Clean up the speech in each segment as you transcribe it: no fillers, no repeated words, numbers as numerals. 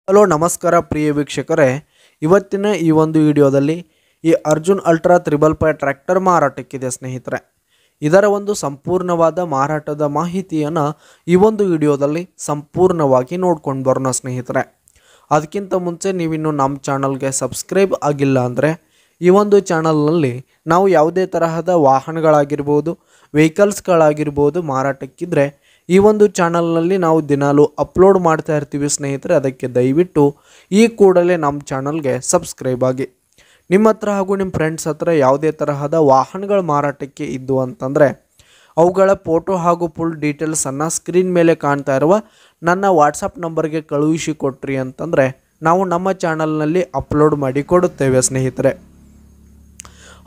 Hello ನಮಸ್ಕಾರ ಪ್ರಿಯ ವೀಕ್ಷಕರೇ, ಇವತ್ತಿನ ಈ ಒಂದು ವಿಡಿಯೋದಲ್ಲಿ ಈ ಅರ್ಜುನ್ ಅಲ್ಟ್ರಾ 555 ಟ್ರ್ಯಾಕ್ಟರ್ ಮಾರಾಟಕ್ಕಿದೆ ಸ್ನೇಹಿತರೆ. ಇದರ ಒಂದು ಸಂಪೂರ್ಣವಾದ ಮಾರಾಟದ ಮಾಹಿತಿಯನ್ನು ಈ ಒಂದು ವಿಡಿಯೋದಲ್ಲಿ ಸಂಪೂರ್ಣವಾಗಿ ನೋಡ್ಕೊಂಡು ಬರೋಣ ಸ್ನೇಹಿತರೆ. ಅದಕ್ಕಿಂತ ಮುಂಚೆ ನೀವಿನ್ನು ನಮ್ಮ ಚಾನಲ್ಗೆ ಸಬ್ಸ್ಕ್ರೈಬ್ ಆಗಿಲ್ಲ ಅಂದರೆ ಈ ಒಂದು ಚಾನಲ್ನಲ್ಲಿ ನಾವು ಯಾವುದೇ ತರಹದ ವಾಹನಗಳಾಗಿರ್ಬೋದು, ವೆಹಿಕಲ್ಸ್ಗಳಾಗಿರ್ಬೋದು ಮಾರಾಟಕ್ಕಿದ್ರೆ ಈ ಒಂದು ಚಾನಲ್ನಲ್ಲಿ ನಾವು ದಿನಾಲೂ ಅಪ್ಲೋಡ್ ಮಾಡ್ತಾ ಇರ್ತೀವಿ ಸ್ನೇಹಿತರೆ. ಅದಕ್ಕೆ ದಯವಿಟ್ಟು ಈ ಕೂಡಲೇ ನಮ್ಮ ಚಾನಲ್ಗೆ ಸಬ್ಸ್ಕ್ರೈಬ್ ಆಗಿ. ನಿಮ್ಮ ಹತ್ರ ಹಾಗೂ ನಿಮ್ಮ ಫ್ರೆಂಡ್ಸ್ ಹತ್ರ ಯಾವುದೇ ತರಹದ ವಾಹನಗಳ ಮಾರಾಟಕ್ಕೆ ಇದ್ದು ಅಂತಂದರೆ ಅವುಗಳ ಫೋಟೋ ಹಾಗೂ ಫುಲ್ ಡೀಟೇಲ್ಸನ್ನು ಸ್ಕ್ರೀನ್ ಮೇಲೆ ಕಾಣ್ತಾ ಇರುವ ನನ್ನ ವಾಟ್ಸಪ್ ನಂಬರ್ಗೆ ಕಳುಹಿಸಿ ಕೊಟ್ರಿ ಅಂತಂದರೆ ನಾವು ನಮ್ಮ ಚಾನಲ್ನಲ್ಲಿ ಅಪ್ಲೋಡ್ ಮಾಡಿ ಕೊಡುತ್ತೇವೆ ಸ್ನೇಹಿತರೆ.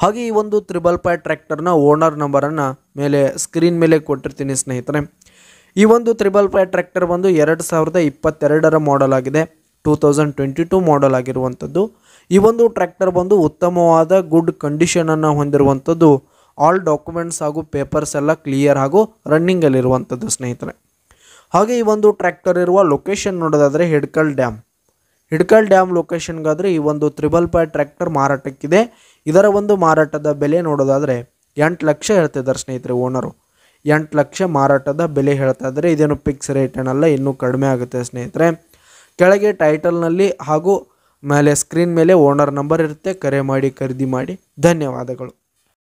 ಹಾಗೆ ಈ ಒಂದು 555 ಟ್ರ್ಯಾಕ್ಟರ್ನ ಓನರ್ ನಂಬರನ್ನು ಮೇಲೆ ಸ್ಕ್ರೀನ್ ಮೇಲೆ ಕೊಟ್ಟಿರ್ತೀನಿ ಸ್ನೇಹಿತರೆ. ಈ ಒಂದು 555 ಟ್ರ್ಯಾಕ್ಟರ್ ಬಂದು 2022 ಮಾಡೆಲ್ ಆಗಿದೆ, 2022 ಮಾಡೆಲ್ ಆಗಿರುವಂಥದ್ದು. ಈ ಒಂದು ಟ್ರ್ಯಾಕ್ಟರ್ ಬಂದು ಉತ್ತಮವಾದ ಗುಡ್ ಕಂಡೀಷನನ್ನು ಹೊಂದಿರುವಂಥದ್ದು. ಆಲ್ ಡಾಕ್ಯುಮೆಂಟ್ಸ್ ಹಾಗೂ ಪೇಪರ್ಸ್ ಎಲ್ಲ ಕ್ಲಿಯರ್ ಹಾಗೂ ರನ್ನಿಂಗಲ್ಲಿರುವಂಥದ್ದು ಸ್ನೇಹಿತರೆ. ಹಾಗೆ ಈ ಒಂದು ಟ್ರ್ಯಾಕ್ಟರ್ ಇರುವ ಲೊಕೇಶನ್ ನೋಡೋದಾದರೆ ಹಿಡ್ಕಲ್ ಡ್ಯಾಮ್ ಲೊಕೇಶನ್ಗಾದರೆ ಈ ಒಂದು 555 ಟ್ರ್ಯಾಕ್ಟರ್ ಮಾರಾಟಕ್ಕಿದೆ. ಇದರ ಒಂದು ಮಾರಾಟದ ಬೆಲೆ ನೋಡೋದಾದರೆ 8 ಲಕ್ಷ ಹೇಳ್ತಿದ್ದಾರೆ ಸ್ನೇಹಿತರೆ. ಓನರು 8 ಲಕ್ಷ ಮಾರಾಟದ ಬೆಲೆ ಹೇಳ್ತಾ ಇದ್ದಾರೆ. ಇದೇನು ಫಿಕ್ಸ್ ರೇಟ್ ಏನಲ್ಲ, ಇನ್ನೂ ಕಡಿಮೆ ಆಗುತ್ತೆ ಸ್ನೇಹಿತರೆ. ಕೆಳಗೆ ಟೈಟಲ್ನಲ್ಲಿ ಹಾಗೂ ಮೇಲೆ ಸ್ಕ್ರೀನ್ ಮೇಲೆ ಓನರ್ ನಂಬರ್ ಇರುತ್ತೆ, ಕರೆ ಮಾಡಿ ಖರೀದಿ ಮಾಡಿ. ಧನ್ಯವಾದಗಳು.